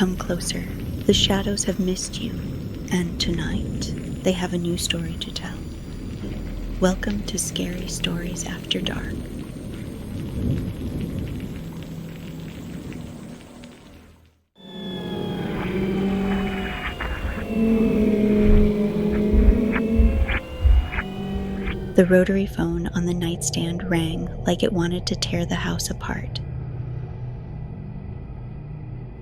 Come closer. The shadows have missed you, and tonight they have a new story to tell. Welcome to Scary Stories After Dark. The rotary phone on the nightstand rang like it wanted to tear the house apart.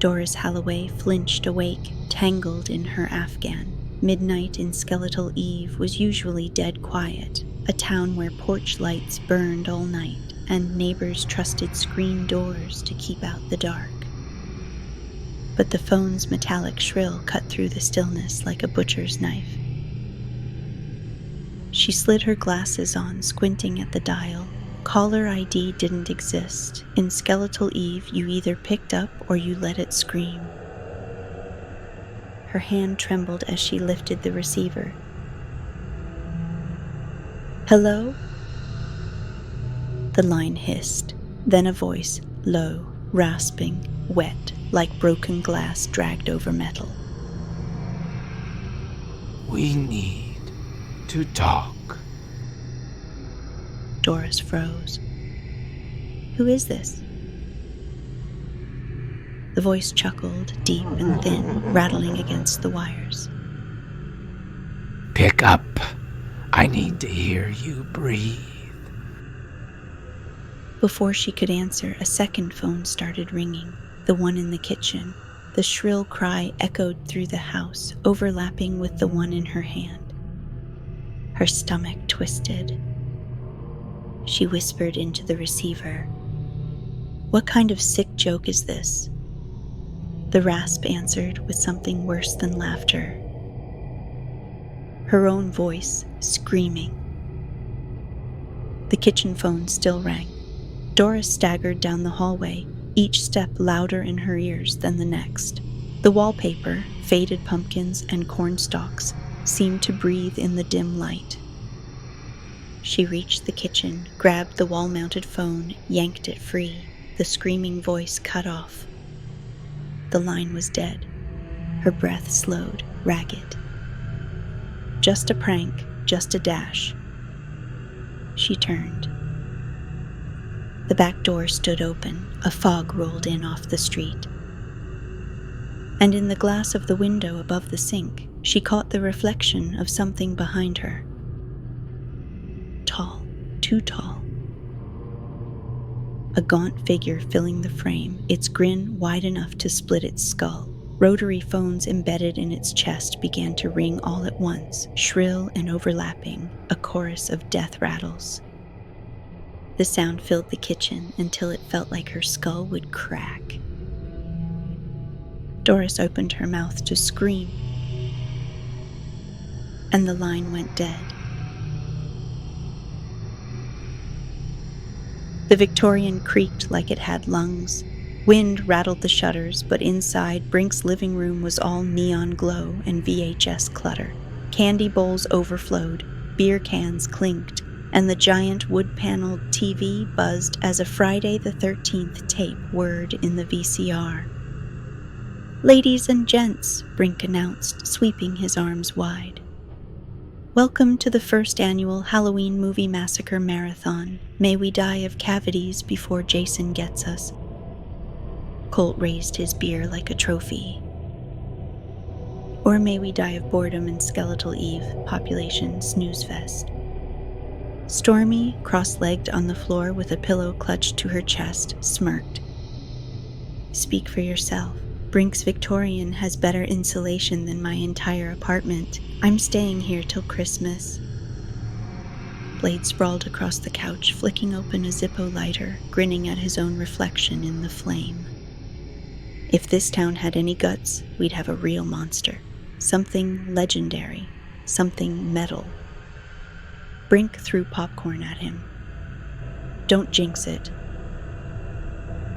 Doris Holloway flinched awake, tangled in her afghan. Midnight in Skeletal Eve was usually dead quiet, a town where porch lights burned all night and neighbors trusted screen doors to keep out the dark. But the phone's metallic shrill cut through the stillness like a butcher's knife. She slid her glasses on, squinting at the dial. Caller ID didn't exist. In Skeletal Eve, you either picked up or you let it scream. Her hand trembled as she lifted the receiver. "Hello?" The line hissed. Then a voice, low, rasping, wet, like broken glass dragged over metal. "We need to talk." Doris froze. "Who is this?" The voice chuckled, deep and thin, rattling against the wires. "Pick up. I need to hear you breathe." Before she could answer, a second phone started ringing, the one in the kitchen. The shrill cry echoed through the house, overlapping with the one in her hand. Her stomach twisted. She whispered into the receiver, "What kind of sick joke is this?" The rasp answered with something worse than laughter. Her own voice, screaming. The kitchen phone still rang. Doris staggered down the hallway, each step louder in her ears than the next. The wallpaper, faded pumpkins and corn stalks, seemed to breathe in the dim light. She reached the kitchen, grabbed the wall-mounted phone, yanked it free. The screaming voice cut off. The line was dead. Her breath slowed, ragged. Just a prank, just a dash. She turned. The back door stood open. A fog rolled in off the street. And in the glass of the window above the sink, she caught the reflection of something behind her. Tall, too tall. A gaunt figure filling the frame, its grin wide enough to split its skull. Rotary phones embedded in its chest began to ring all at once, shrill and overlapping, a chorus of death rattles. The sound filled the kitchen until it felt like her skull would crack. Doris opened her mouth to scream, and the line went dead. The Victorian creaked like it had lungs. Wind rattled the shutters, but inside, Brink's living room was all neon glow and VHS clutter. Candy bowls overflowed, beer cans clinked, and the giant wood-paneled TV buzzed as a Friday the 13th tape whirred in the VCR. "Ladies and gents," Brink announced, sweeping his arms wide. "Welcome to the first annual Halloween Movie Massacre Marathon. May we die of cavities before Jason gets us." Colt raised his beer like a trophy. "Or may we die of boredom in Skeletal Eve, population snooze fest." Stormy, cross-legged on the floor with a pillow clutched to her chest, smirked. "Speak for yourself. Brink's Victorian has better insulation than my entire apartment. I'm staying here till Christmas." Blade sprawled across the couch, flicking open a Zippo lighter, grinning at his own reflection in the flame. "If this town had any guts, we'd have a real monster. Something legendary. Something metal." Brink threw popcorn at him. "Don't jinx it."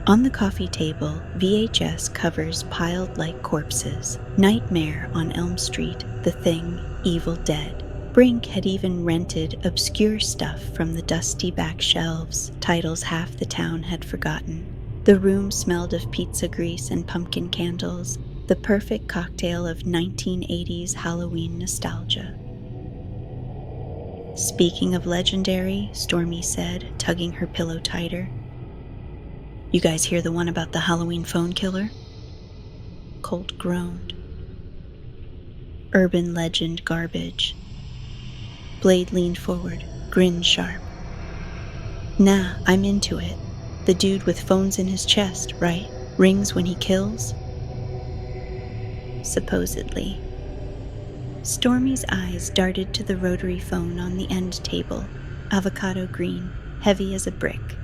On the coffee table, VHS covers piled like corpses. Nightmare on Elm Street, The Thing, Evil Dead. Brink had even rented obscure stuff from the dusty back shelves, titles half the town had forgotten. The room smelled of pizza grease and pumpkin candles, the perfect cocktail of 1980s Halloween nostalgia. "Speaking of legendary," Stormy said, tugging her pillow tighter. "You guys hear the one about the Halloween phone killer?" Colt groaned. "Urban legend garbage." Blade leaned forward, grin sharp. "Nah, I'm into it. The dude with phones in his chest, right? Rings when he kills?" "Supposedly." Stormy's eyes darted to the rotary phone on the end table, avocado-green, heavy as a brick.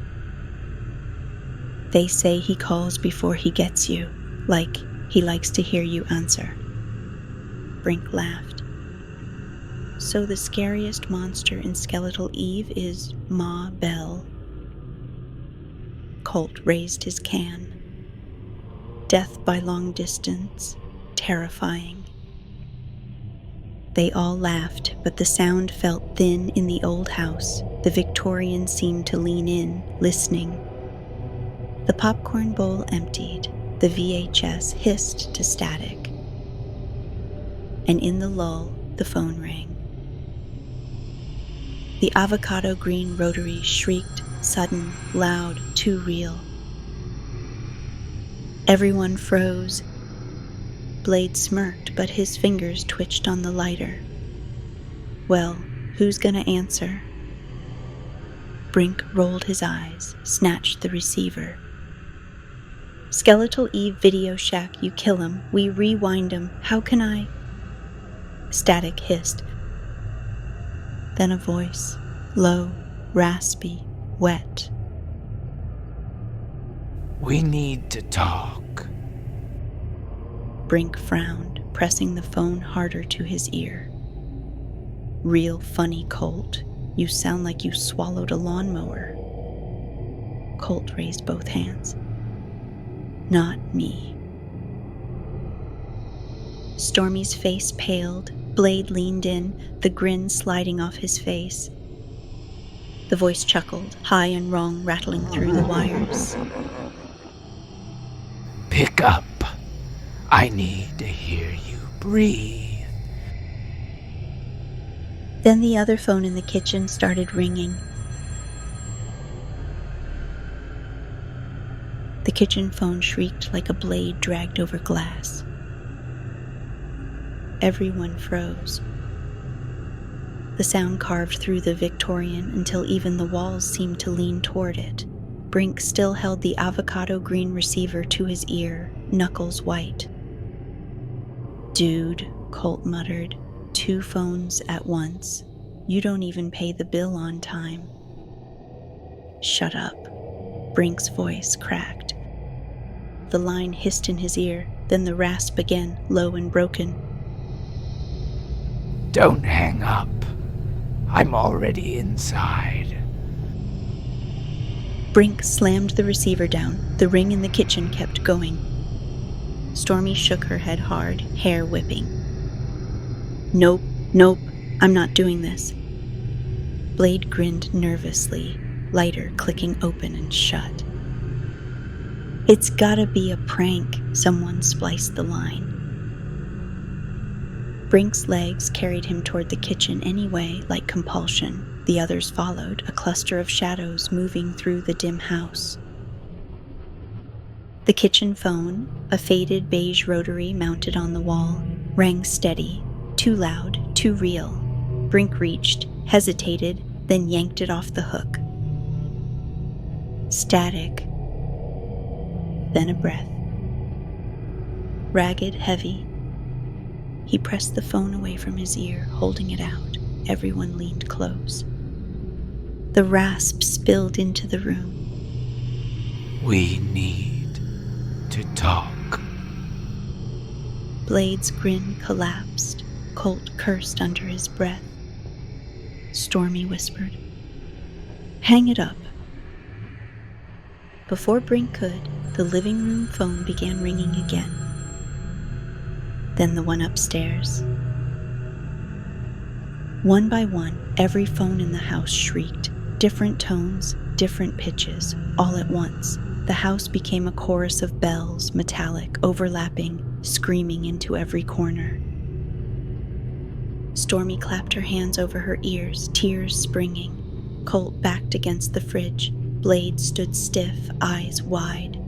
"They say he calls before he gets you, like he likes to hear you answer." Brink laughed. "So the scariest monster in Skeletal Eve is Ma Bell." Colt raised his can. "Death by long distance, terrifying." They all laughed, but the sound felt thin in the old house. The Victorian seemed to lean in, listening. The popcorn bowl emptied. The VHS hissed to static. And in the lull, the phone rang. The avocado-green rotary shrieked, sudden, loud, too real. Everyone froze. Blade smirked, but his fingers twitched on the lighter. "Well, who's gonna answer?" Brink rolled his eyes, snatched the receiver. "Skeletal Eve Video Shack, you kill him, we rewind him, how can I?" Static hissed. Then a voice, low, raspy, wet. "We need to talk." Brink frowned, pressing the phone harder to his ear. "Real funny, Colt. You sound like you swallowed a lawnmower." Colt raised both hands. "Not me." Stormy's face paled. Blade leaned in, the grin sliding off his face. The voice chuckled, high and wrong, rattling through the wires. "Pick up. I need to hear you breathe." Then the other phone in the kitchen started ringing. The kitchen phone shrieked like a blade dragged over glass. Everyone froze. The sound carved through the Victorian until even the walls seemed to lean toward it. Brink still held the avocado-green receiver to his ear, knuckles white. "Dude," Colt muttered, "2 phones at once. You don't even pay the bill on time." "Shut up." Brink's voice cracked. The line hissed in his ear, then the rasp again, low and broken. "Don't hang up. I'm already inside." Brink slammed the receiver down. The ring in the kitchen kept going. Stormy shook her head hard, hair whipping. Nope, I'm not doing this." Blade grinned nervously, lighter clicking open and shut. "It's gotta be a prank," someone spliced the line. Brink's legs carried him toward the kitchen anyway, like compulsion. The others followed, a cluster of shadows moving through the dim house. The kitchen phone, a faded beige rotary mounted on the wall, rang steady, too loud, too real. Brink reached, hesitated, then yanked it off the hook. Static. Then a breath. Ragged, heavy. He pressed the phone away from his ear, holding it out. Everyone leaned close. The rasp spilled into the room. "We need to talk." Blade's grin collapsed. Colt cursed under his breath. Stormy whispered, "Hang it up." Before Brink could, the living room phone began ringing again. Then the one upstairs. One by one, every phone in the house shrieked, different tones, different pitches, all at once. The house became a chorus of bells, metallic, overlapping, screaming into every corner. Stormy clapped her hands over her ears, tears springing. Colt backed against the fridge. Blade stood stiff, eyes wide.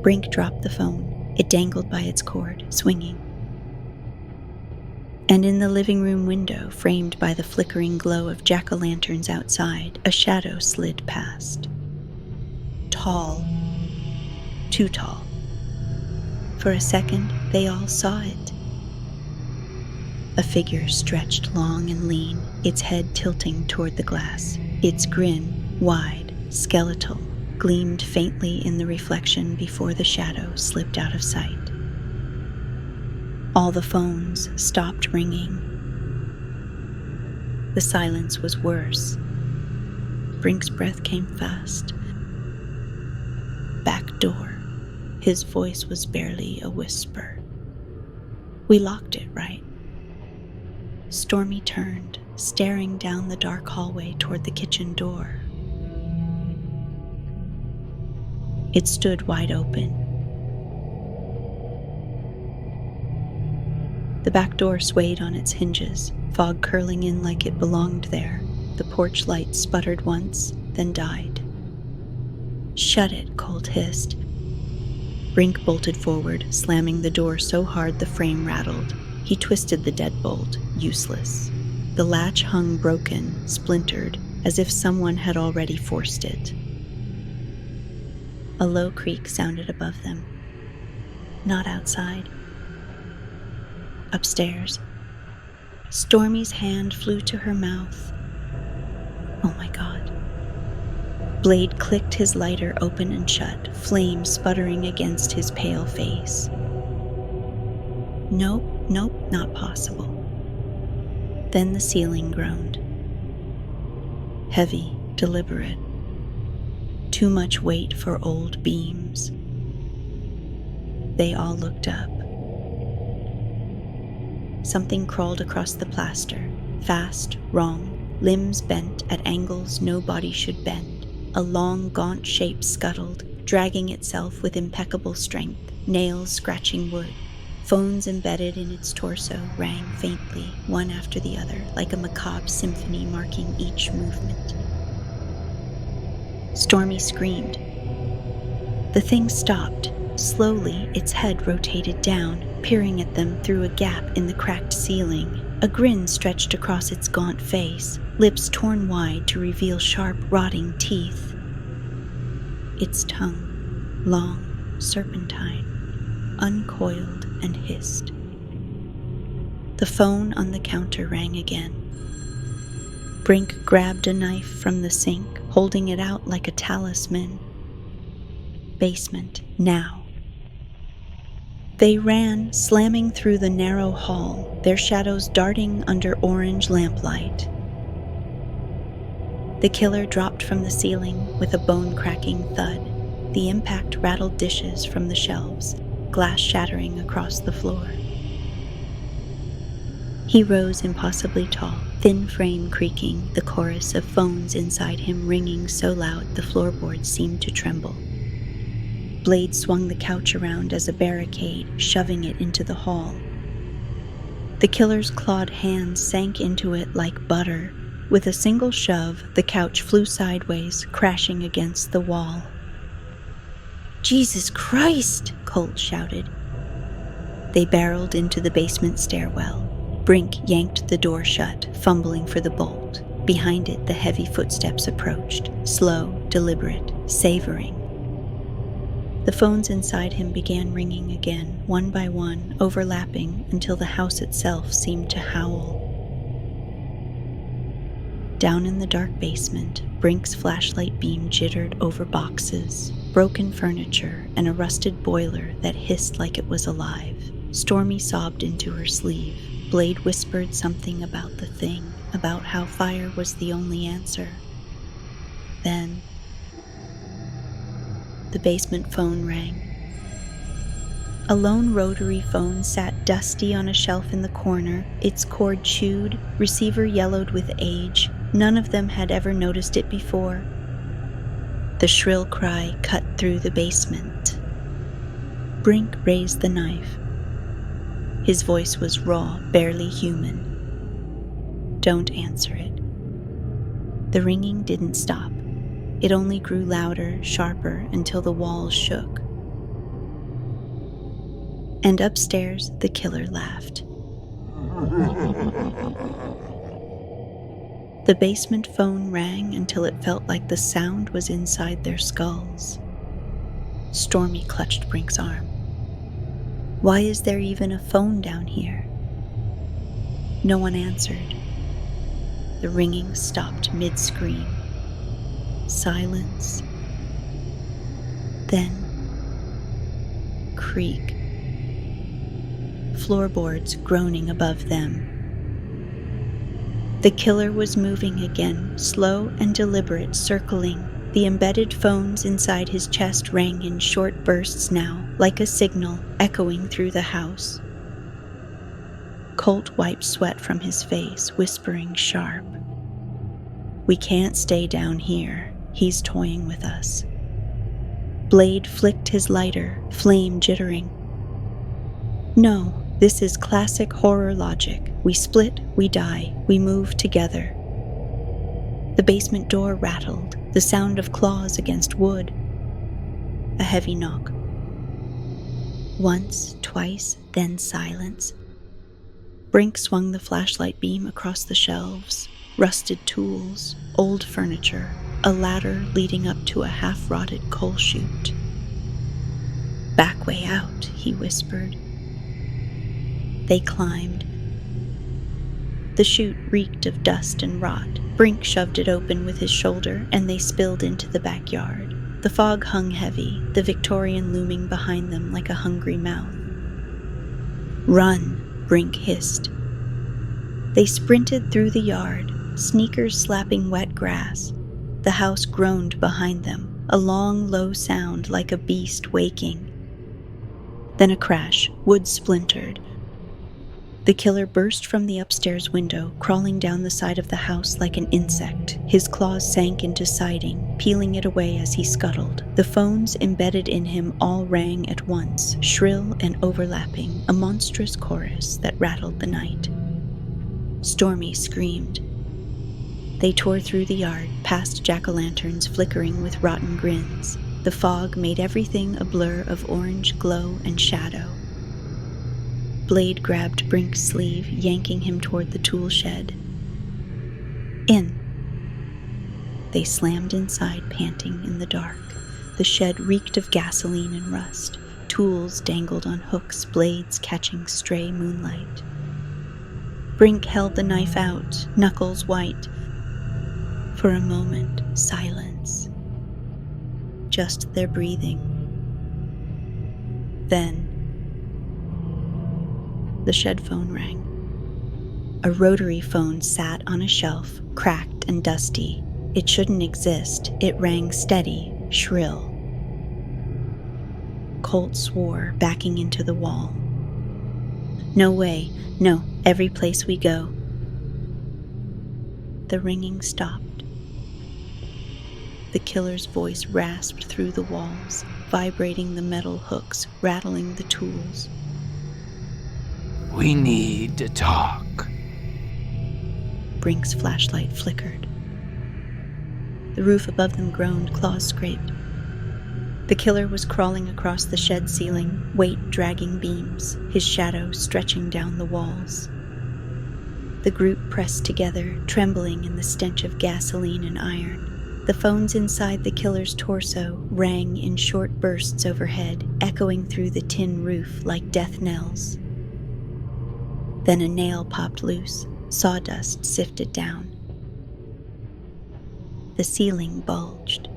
Brink dropped the phone. It dangled by its cord, swinging. And in the living room window, framed by the flickering glow of jack-o'-lanterns outside, a shadow slid past. Tall. Too tall. For a second, they all saw it. A figure stretched long and lean, its head tilting toward the glass. Its grin, wide, skeletal, gleamed faintly in the reflection before the shadow slipped out of sight. All the phones stopped ringing. The silence was worse. Brink's breath came fast. Back door. His voice was barely a whisper. We locked it, right? Stormy turned, staring down the dark hallway toward the kitchen door. It stood wide open. The back door swayed on its hinges, fog curling in like it belonged there. The porch light sputtered once, then died. Shut it, Colt hissed. Brink bolted forward, slamming the door so hard the frame rattled. He twisted the deadbolt, useless. The latch hung broken, splintered, as if someone had already forced it. A low creak sounded above them. Not outside. Upstairs. Stormy's hand flew to her mouth. Oh my God. Blade clicked his lighter open and shut, flame sputtering against his pale face. Nope, not possible. Then the ceiling groaned. Heavy, deliberate. Too much weight for old beams. They all looked up. Something crawled across the plaster, fast, wrong, limbs bent at angles no body should bend. A long, gaunt shape scuttled, dragging itself with impeccable strength, nails scratching wood. Phones embedded in its torso rang faintly, one after the other, like a macabre symphony marking each movement. Stormy screamed. The thing stopped. Slowly, its head rotated down, peering at them through a gap in the cracked ceiling. A grin stretched across its gaunt face, lips torn wide to reveal sharp, rotting teeth. Its tongue, long, serpentine, uncoiled and hissed. The phone on the counter rang again. Brink grabbed a knife from the sink, holding it out like a talisman. Basement, now. They ran, slamming through the narrow hall, their shadows darting under orange lamplight. The killer dropped from the ceiling with a bone-cracking thud. The impact rattled dishes from the shelves, glass shattering across the floor. He rose impossibly tall, thin frame creaking, the chorus of phones inside him ringing so loud the floorboards seemed to tremble. Blade swung the couch around as a barricade, shoving it into the hall. The killer's clawed hands sank into it like butter. With a single shove, the couch flew sideways, crashing against the wall. Jesus Christ! Colt shouted. They barreled into the basement stairwell. Brink yanked the door shut, fumbling for the bolt. Behind it, the heavy footsteps approached, slow, deliberate, savoring. The phones inside him began ringing again, one by one, overlapping until the house itself seemed to howl. Down in the dark basement, Brink's flashlight beam jittered over boxes, broken furniture, and a rusted boiler that hissed like it was alive. Stormy sobbed into her sleeve. Blade whispered something about the thing, about how fire was the only answer. Then the basement phone rang. A lone rotary phone sat dusty on a shelf in the corner, its cord chewed, receiver yellowed with age. None of them had ever noticed it before. The shrill cry cut through the basement. Brink raised the knife. His voice was raw, barely human. "Don't answer it." The ringing didn't stop. It only grew louder, sharper, until the walls shook. And upstairs, the killer laughed. The basement phone rang until it felt like the sound was inside their skulls. Stormy clutched Brink's arm. "Why is there even a phone down here?" No one answered. The ringing stopped mid-scream. Silence. Then, creak. Floorboards groaning above them. The killer was moving again, slow and deliberate, circling. The embedded phones inside his chest rang in short bursts now, like a signal echoing through the house. Colt wiped sweat from his face, whispering sharp. "We can't stay down here. He's toying with us." Blade flicked his lighter, flame jittering. "No, this is classic horror logic. We split, we die, we move together." The basement door rattled, the sound of claws against wood. A heavy knock. Once, twice, then silence. Brink swung the flashlight beam across the shelves. Rusted tools, old furniture, a ladder leading up to a half-rotted coal chute. "Back way out," he whispered. They climbed. The chute reeked of dust and rot. Brink shoved it open with his shoulder, and they spilled into the backyard. The fog hung heavy, the Victorian looming behind them like a hungry mouth. "Run," Brink hissed. They sprinted through the yard, sneakers slapping wet grass. The house groaned behind them, a long, low sound like a beast waking. Then a crash, wood splintered. The killer burst from the upstairs window, crawling down the side of the house like an insect. His claws sank into siding, peeling it away as he scuttled. The phones embedded in him all rang at once, shrill and overlapping, a monstrous chorus that rattled the night. Stormy screamed. They tore through the yard, past jack-o'-lanterns flickering with rotten grins. The fog made everything a blur of orange glow and shadow. Blade grabbed Brink's sleeve, yanking him toward the tool shed. "In." They slammed inside, panting in the dark. The shed reeked of gasoline and rust. Tools dangled on hooks, blades catching stray moonlight. Brink held the knife out, knuckles white. For a moment, silence. Just their breathing. Then, the shed phone rang. A rotary phone sat on a shelf, cracked and dusty. It shouldn't exist. It rang steady, shrill. Colt swore, backing into the wall. "No way. No, every place we go." The ringing stopped. The killer's voice rasped through the walls, vibrating the metal hooks, rattling the tools. "We need to talk." Brink's flashlight flickered. The roof above them groaned, claws scraped. The killer was crawling across the shed ceiling, weight dragging beams, his shadow stretching down the walls. The group pressed together, trembling in the stench of gasoline and iron. The phones inside the killer's torso rang in short bursts overhead, echoing through the tin roof like death knells. Then a nail popped loose, sawdust sifted down. The ceiling bulged.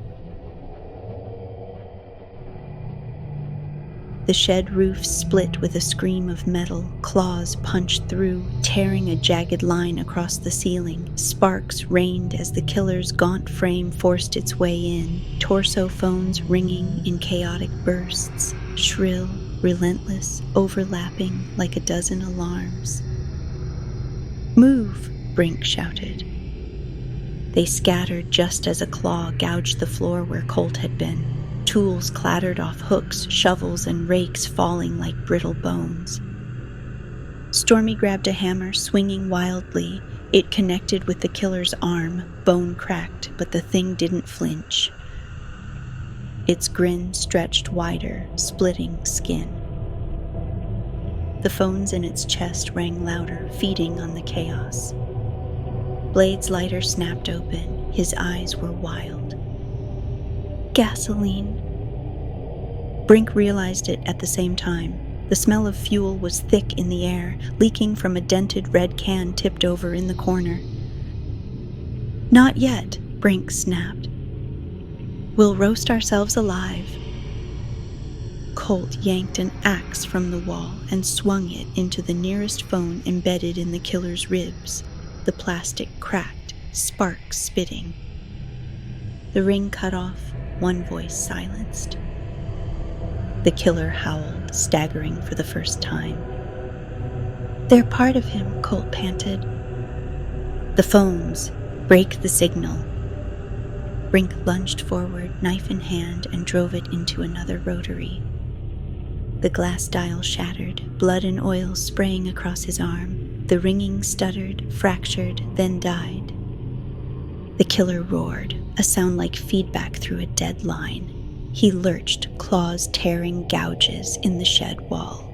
The shed roof split with a scream of metal, claws punched through, tearing a jagged line across the ceiling. Sparks rained as the killer's gaunt frame forced its way in, torso phones ringing in chaotic bursts, shrill, relentless, overlapping like a dozen alarms. "Move!" Brink shouted. They scattered just as a claw gouged the floor where Colt had been. Tools clattered off hooks, shovels, and rakes falling like brittle bones. Stormy grabbed a hammer, swinging wildly. It connected with the killer's arm, bone cracked, but the thing didn't flinch. Its grin stretched wider, splitting skin. The phones in its chest rang louder, feeding on the chaos. Blade's lighter snapped open. His eyes were wild. Gasoline. Brink realized it at the same time. The smell of fuel was thick in the air, leaking from a dented red can tipped over in the corner. Not yet, Brink snapped. We'll roast ourselves alive. Colt yanked an axe from the wall and swung it into the nearest phone embedded in the killer's ribs. The plastic cracked, sparks spitting. The ring cut off, one voice silenced. The killer howled, staggering for the first time. They're part of him, Colt panted. The phones. Break the signal. Brink lunged forward, knife in hand, and drove it into another rotary. The glass dial shattered, blood and oil spraying across his arm. The ringing stuttered, fractured, then died. The killer roared, a sound like feedback through a dead line. He lurched, claws tearing gouges in the shed wall.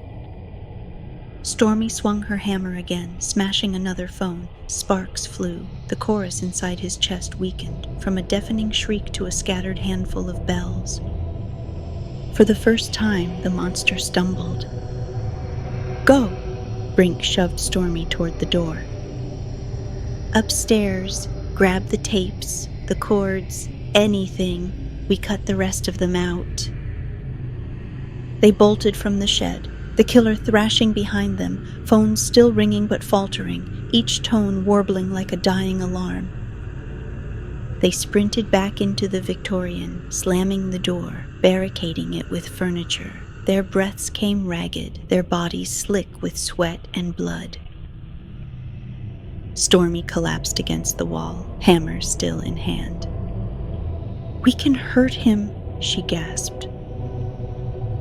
Stormy swung her hammer again, smashing another phone. Sparks flew. The chorus inside his chest weakened, from a deafening shriek to a scattered handful of bells. For the first time, the monster stumbled. Go! Brink shoved Stormy toward the door. Upstairs, grab the tapes, the cords, anything. We cut the rest of them out. They bolted from the shed, the killer thrashing behind them, phones still ringing but faltering, each tone warbling like a dying alarm. They sprinted back into the Victorian, slamming the door, barricading it with furniture. Their breaths came ragged, their bodies slick with sweat and blood. Stormy collapsed against the wall, hammer still in hand. We can hurt him, she gasped.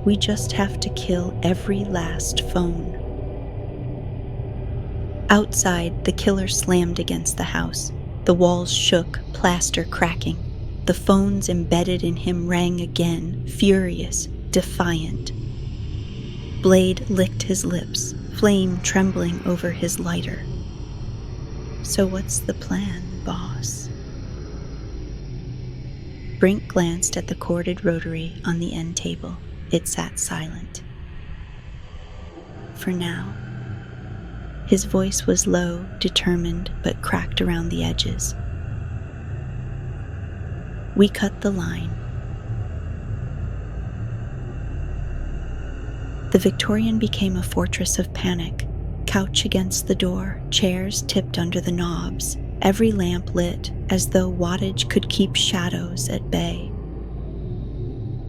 We just have to kill every last phone. Outside, the killer slammed against the house. The walls shook, plaster cracking. The phones embedded in him rang again, furious, defiant. Blade licked his lips, flame trembling over his lighter. So what's the plan, boss? Brink glanced at the corded rotary on the end table. It sat silent. For now. His voice was low, determined, but cracked around the edges. We cut the line. The Victorian became a fortress of panic. Couch against the door, chairs tipped under the knobs, every lamp lit, as though wattage could keep shadows at bay.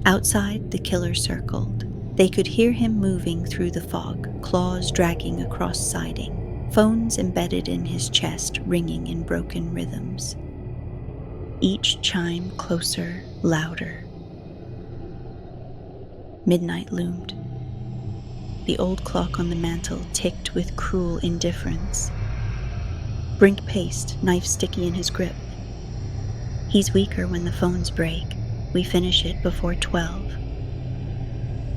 Outside, the killer circled. They could hear him moving through the fog, claws dragging across siding, phones embedded in his chest ringing in broken rhythms. Each chime closer, louder. Midnight loomed. The old clock on the mantel ticked with cruel indifference. Brink paced, knife sticky in his grip. He's weaker when the phones break. We finish it before 12.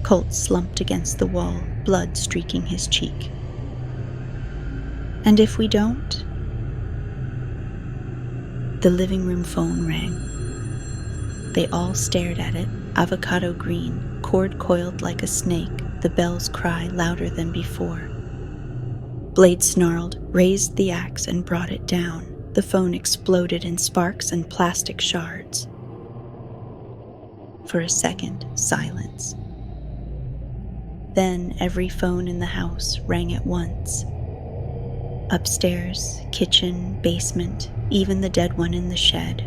Colt slumped against the wall, blood streaking his cheek. And if we don't? The living room phone rang. They all stared at it, avocado-green, cord coiled like a snake, the bell's cry louder than before. Blade snarled, raised the axe, and brought it down. The phone exploded in sparks and plastic shards. For a second, silence. Then every phone in the house rang at once. Upstairs, kitchen, basement, even the dead one in the shed.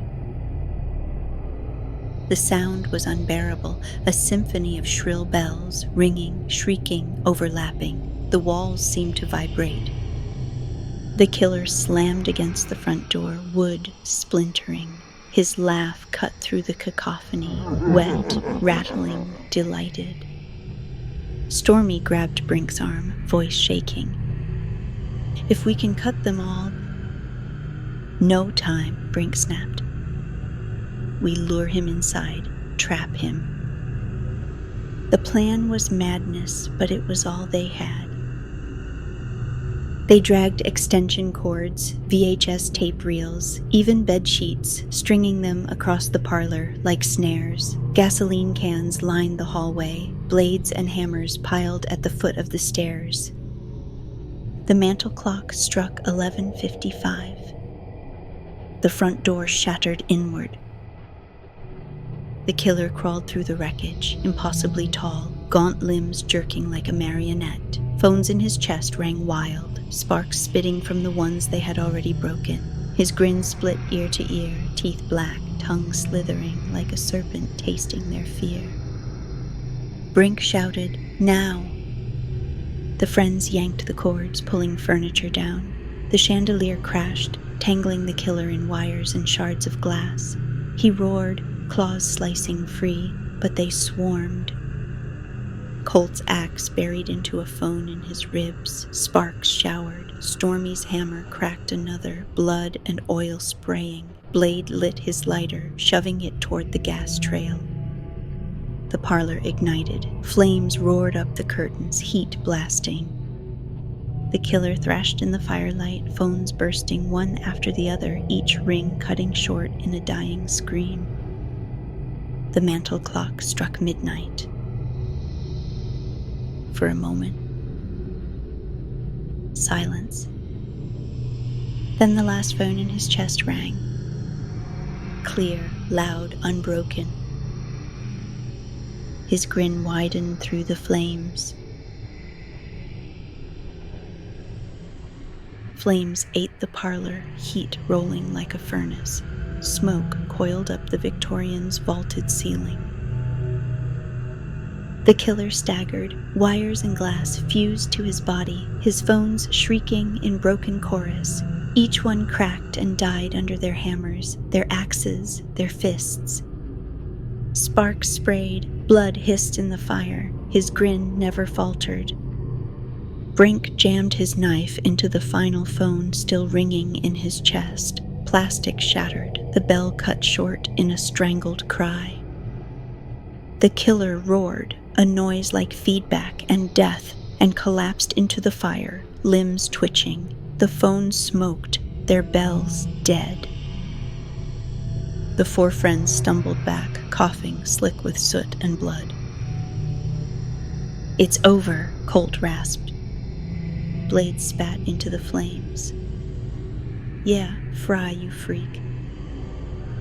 The sound was unbearable, a symphony of shrill bells, ringing, shrieking, overlapping. The walls seemed to vibrate. The killer slammed against the front door, wood splintering. His laugh cut through the cacophony, wet, rattling, delighted. Stormy grabbed Brink's arm, voice shaking. "If we can cut them all—" "No time," Brink snapped. "We lure him inside, trap him." The plan was madness, but it was all they had. They dragged extension cords, VHS tape reels, even bed sheets, stringing them across the parlor like snares. Gasoline cans lined the hallway, blades and hammers piled at the foot of the stairs. The mantel clock struck 11:55. The front door shattered inward. The killer crawled through the wreckage, impossibly tall, gaunt limbs jerking like a marionette. Phones in his chest rang wild, sparks spitting from the ones they had already broken. His grin split ear to ear, teeth black, tongue slithering like a serpent tasting their fear. Brink shouted, "Now!" The friends yanked the cords, pulling furniture down. The chandelier crashed, tangling the killer in wires and shards of glass. He roared, claws slicing free, but they swarmed. Colt's axe buried into a phone in his ribs, sparks showered. Stormy's hammer cracked another, blood and oil spraying. Blade lit his lighter, shoving it toward the gas trail. The parlor ignited. Flames roared up the curtains, heat blasting. The killer thrashed in the firelight, phones bursting one after the other, each ring cutting short in a dying scream. The mantel clock struck midnight. For a moment, silence. Then the last phone in his chest rang. Clear, loud, unbroken. His grin widened through the flames. Flames ate the parlor, heat rolling like a furnace. Smoke coiled up the Victorian's vaulted ceiling. The killer staggered, wires and glass fused to his body, his phones shrieking in broken chorus. Each one cracked and died under their hammers, their axes, their fists. Sparks sprayed, blood hissed in the fire, his grin never faltered. Brink jammed his knife into the final phone still ringing in his chest. Plastic shattered, the bell cut short in a strangled cry. The killer roared, a noise like feedback and death, and collapsed into the fire, limbs twitching. The phones smoked, their bells dead. The four friends stumbled back, coughing, slick with soot and blood. "It's over," Colt rasped. Blades spat into the flames. "Yeah, fry, you freak."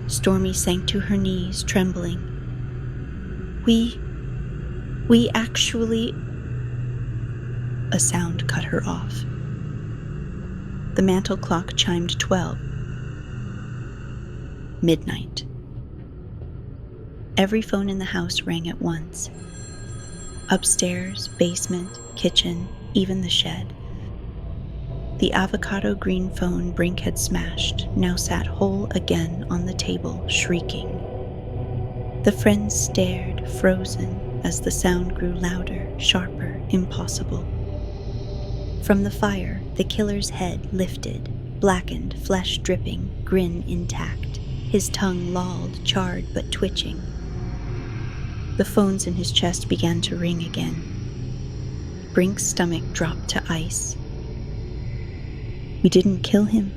Stormy sank to her knees, trembling. We actually—" A sound cut her off. The mantel clock chimed 12. Midnight. Every phone in the house rang at once. Upstairs, basement, kitchen, even the shed. The avocado-green phone Brink had smashed now sat whole again on the table, shrieking. The friends stared, frozen, as the sound grew louder, sharper, impossible. From the fire, the killer's head lifted, blackened, flesh dripping, grin intact. His tongue lolled, charred but twitching. The phones in his chest began to ring again. Brink's stomach dropped to ice. "We didn't kill him."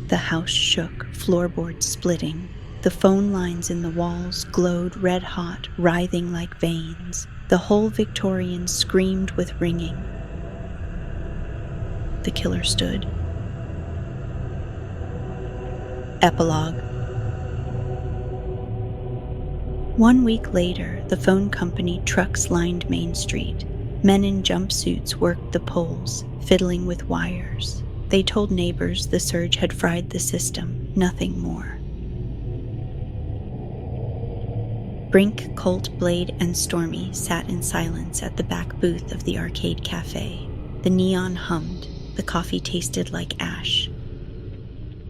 The house shook, floorboards splitting. The phone lines in the walls glowed red-hot, writhing like veins. The whole Victorian screamed with ringing. The killer stood. Epilogue. 1 week later, the phone company trucks lined Main Street. Men in jumpsuits worked the poles, fiddling with wires. They told neighbors the surge had fried the system, nothing more. Brink, Colt, Blade, and Stormy sat in silence at the back booth of the arcade cafe. The neon hummed, the The coffee tasted like ash.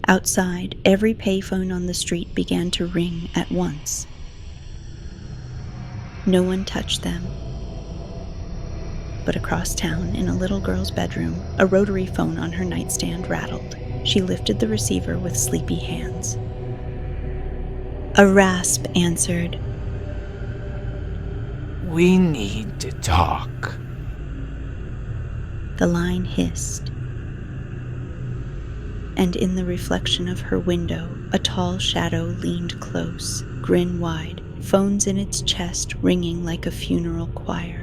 Outside, every payphone on the street began to ring at once. No one touched them. But across town, in a little girl's bedroom, a rotary phone on her nightstand rattled. She lifted the receiver with sleepy hands. A rasp answered. We need to talk. The line hissed. And in the reflection of her window, a tall shadow leaned close, grin wide, phones in its chest ringing like a funeral choir.